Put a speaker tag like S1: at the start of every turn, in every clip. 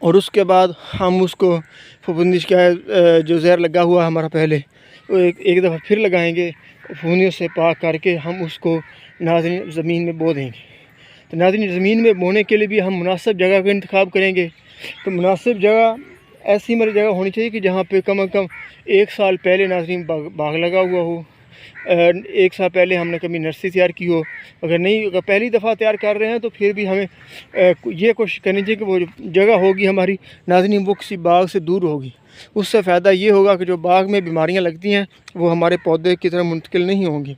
S1: اور اس کے بعد ہم اس کو پھپھندی کا جو زہر لگا ہوا ہمارا پہلے وہ ایک دفعہ پھر لگائیں گے، پھپھندیوں سے پاک کر کے ہم اس کو ناظرین زمین میں بو دیں گے۔ تو ناظرین زمین میں بونے کے لیے بھی ہم مناسب جگہ کا انتخاب کریں گے۔ تو مناسب جگہ ایسی ہماری جگہ ہونی چاہیے کہ جہاں پہ کم از کم 1 سال پہلے ناظرین باغ لگا ہوا ہو، 1 سال پہلے ہم نے کبھی نرسری تیار کی ہو۔ اگر پہلی دفعہ تیار کر رہے ہیں تو پھر بھی ہمیں یہ کوشش کرنی چاہیے کہ وہ جو جگہ ہوگی ہماری ناظرین وہ کسی باغ سے دور ہوگی۔ اس سے فائدہ یہ ہوگا کہ جو باغ میں بیماریاں لگتی ہیں وہ ہمارے پودے کی طرف منتقل نہیں ہوں گی،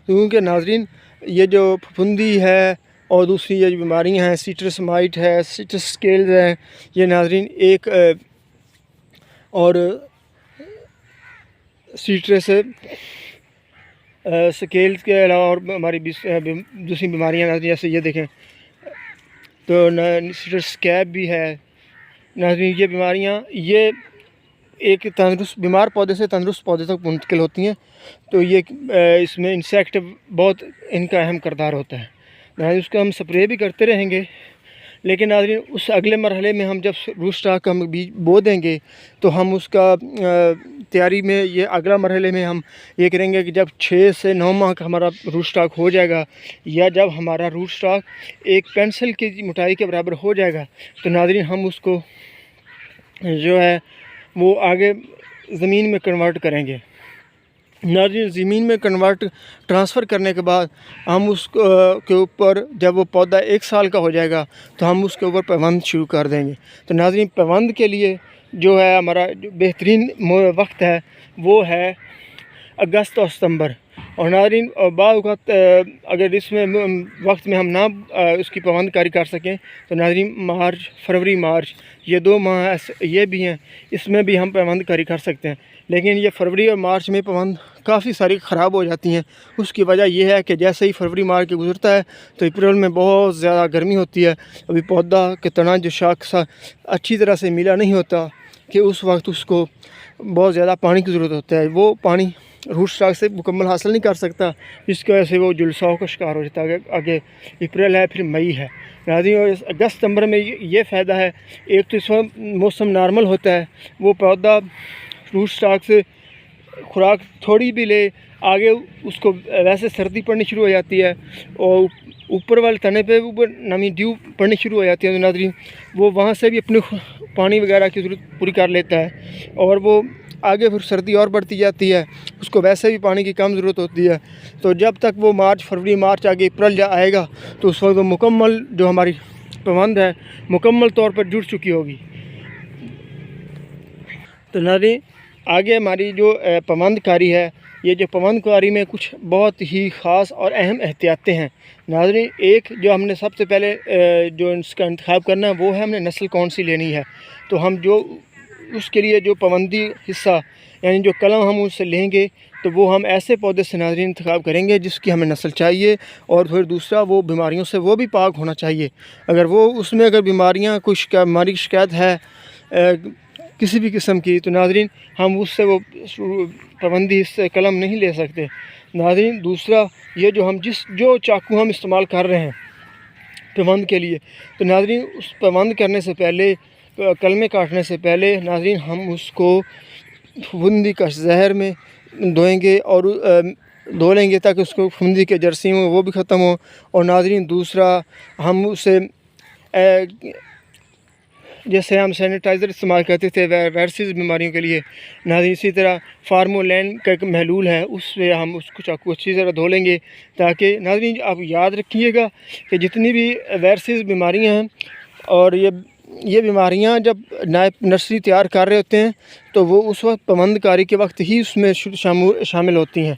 S1: کیونکہ ناظرین یہ جو پھپھندی ہے اور دوسری یہ جو بیماریاں ہیں، سیٹرس مائٹ ہے، سیٹرس اسکیلز ہیں، یہ ناظرین ایک اور سیٹرس سکیلز کے علاوہ اور ہماری دوسری بیماریاں ناظرین جیسے یہ دیکھیں تو سیٹرس اسکیب بھی ہے ناظرین۔ یہ بیماریاں یہ ایک تندرست بیمار پودے سے تندرست پودے تک منتقل ہوتی ہیں، تو یہ اس میں انسیکٹ بہت ان کا اہم کردار ہوتا ہے ناظرین۔ اس کا ہم سپرے بھی کرتے رہیں گے، لیکن ناظرین اس اگلے مرحلے میں ہم جب روٹ سٹاک ہم بیج بو دیں گے تو ہم اس کا تیاری میں یہ اگلا مرحلے میں ہم یہ کریں گے کہ جب 6 سے 9 ماہ کا ہمارا روٹ سٹاک ہو جائے گا، یا جب ہمارا روٹ سٹاک ایک پینسل کی موٹائی کے برابر ہو جائے گا، تو ناظرین ہم اس کو جو ہے وہ آگے زمین میں کنورٹ کریں گے۔ ناظرین زمین میں ٹرانسفر کرنے کے بعد ہم اس کے اوپر جب وہ پودا 1 سال کا ہو جائے گا تو ہم اس کے اوپر پیوند شروع کر دیں گے۔ تو ناظرین پیوند کے لیے جو ہے ہمارا جو بہترین وقت ہے وہ ہے اگست اور ستمبر۔ اور ناظرین بعض اوقات اگر اس میں وقت میں ہم نہ اس کی پیوند کاری کر سکیں تو ناظرین فروری مارچ یہ 2 ماہ یہ بھی ہیں، اس میں بھی ہم پیوند کاری کر سکتے ہیں، لیکن یہ فروری اور مارچ میں پیوند کافی ساری خراب ہو جاتی ہیں۔ اس کی وجہ یہ ہے کہ جیسے ہی فروری مارچ کے گزرتا ہے تو اپریل میں بہت زیادہ گرمی ہوتی ہے، ابھی پودا کے تنا جو شاخ اچھی طرح سے ملا نہیں ہوتا کہ اس وقت اس کو بہت زیادہ پانی کی ضرورت ہوتا ہے، وہ پانی روٹ سٹاک سے مکمل حاصل نہیں کر سکتا، جس کی وجہ سے وہ جلساؤ کا شکار ہو جاتا ہے۔ آگے اپریل ہے، پھر مئی ہے ناظرین، اور اگست ستمبر میں یہ فائدہ ہے، ایک تو اس وقت موسم نارمل ہوتا ہے، وہ پودا روٹ سٹاک سے خوراک تھوڑی بھی لے، آگے اس کو ویسے سردی پڑنی شروع ہو جاتی ہے اور اوپر والے تنے پہ اوپر نمی ڈیو پڑنی شروع ہو جاتی ہے، تو ناظرین وہ وہاں سے بھی اپنے پانی وغیرہ کی ضرورت پوری کر لیتا ہے، اور وہ آگے پھر سردی اور بڑھتی جاتی ہے، اس کو ویسے بھی پانی کی کم ضرورت ہوتی ہے۔ تو جب تک وہ فروری مارچ آگے اپریل آئے گا تو اس وقت وہ مکمل جو ہماری پیوند ہے مکمل طور پر جڑ چکی ہوگی۔ تو ناظرین آگے ہماری جو پیوند کاری ہے، یہ جو پیوند کاری میں کچھ بہت ہی خاص اور اہم احتیاطیں ہیں ناظرین۔ ایک جو ہم نے سب سے پہلے جو اس کا انتخاب کرنا ہے وہ ہے ہم نے نسل کون سی لینی ہے۔ تو ہم جو اس کے لیے جو پیوندی حصہ یعنی جو کلم ہم اس سے لیں گے تو وہ ہم ایسے پودے سے ناظرین انتخاب کریں گے جس کی ہمیں نسل چاہیے، اور پھر دوسرا وہ بیماریوں سے وہ بھی پاک ہونا چاہیے۔ اگر وہ اس میں اگر بیماریاں بیماری کی شکایت ہے کسی بھی قسم کی تو ناظرین ہم اس سے وہ پیوندی حصے کلم نہیں لے سکتے۔ ناظرین دوسرا یہ جو جو چاقو ہم استعمال کر رہے ہیں پیوند کے لیے، تو ناظرین اس پیوند کرنے سے پہلے کلمے کاٹنے سے پہلے ناظرین ہم اس کو پھپھندی کا زہر میں دھوئیں گے اور دھو لیں گے تاکہ اس کو پھپھندی کے جراثیم ہوں وہ بھی ختم ہو۔ اور ناظرین دوسرا ہم اسے جیسے ہم سینیٹائزر استعمال کرتے تھے وائرسز بیماریوں کے لیے ناظرین، اسی طرح فارمولین کا ایک محلول ہے، اس سے ہم اس کو چاقو اچھی طرح دھو لیں گے تاکہ ناظرین آپ یاد رکھیے گا کہ جتنی بھی وائرسز بیماریاں ہیں اور یہ بیماریاں جب نرسری تیار کر رہے ہوتے ہیں تو وہ اس وقت پیوند کاری کے وقت ہی اس میں شامل ہوتی ہیں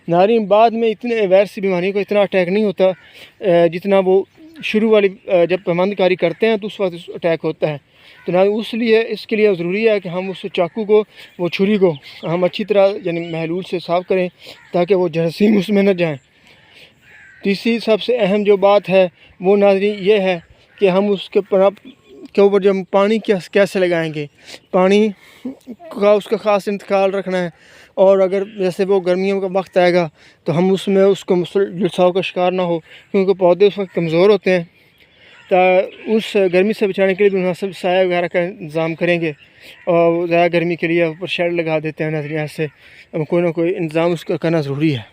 S1: ناظرین۔ بعد میں اتنے وائرسی بیماریوں کو اتنا اٹیک نہیں ہوتا جتنا وہ شروع والی جب پیوند کاری کرتے ہیں تو اس وقت اٹیک ہوتا ہے۔ تو ناظرین اس کے لیے ضروری ہے کہ ہم اس چاقو کو وہ چھری کو ہم اچھی طرح یعنی محلول سے صاف کریں تاکہ وہ جراثیم اس میں نہ جائیں۔ تیسری سب سے اہم جو بات ہے وہ ناظرین یہ ہے کہ ہم اس کے اوپر جب پانی کیسے لگائیں گے، پانی کا اس کا خاص انتقال رکھنا ہے، اور اگر جیسے وہ گرمیوں کا وقت آئے گا تو ہم اس میں اس کو جلساؤ کا شکار نہ ہو، کیونکہ پودے اس وقت کمزور ہوتے ہیں۔ اس گرمی سے بچانے کے لیے بھی مناسب سایہ وغیرہ کا انتظام کریں گے، اور زیادہ گرمی کے لیے اوپر شیڈ لگا دیتے ہیں ناظرین، سے کوئی نہ کوئی انتظام اس کا کرنا ضروری ہے۔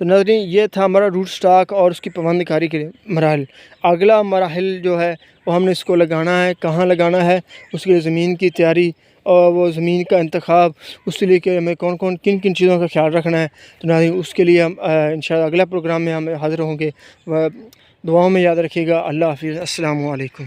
S1: تو ناظرین یہ تھا ہمارا روٹ سٹاک اور اس کی پابند کاری کے مراحل۔ اگلا مراحل جو ہے وہ ہم نے اس کو لگانا ہے، کہاں لگانا ہے، اس کے لیے زمین کی تیاری اور وہ زمین کا انتخاب، اس کے لیے کہ ہمیں کن کن چیزوں کا خیال رکھنا ہے۔ تو ناظرین اس کے لیے ہم انشاءاللہ اگلا پروگرام میں ہم حاضر ہوں گے۔ دعاؤں میں یاد رکھیے گا۔ اللہ حافظ، السلام علیکم۔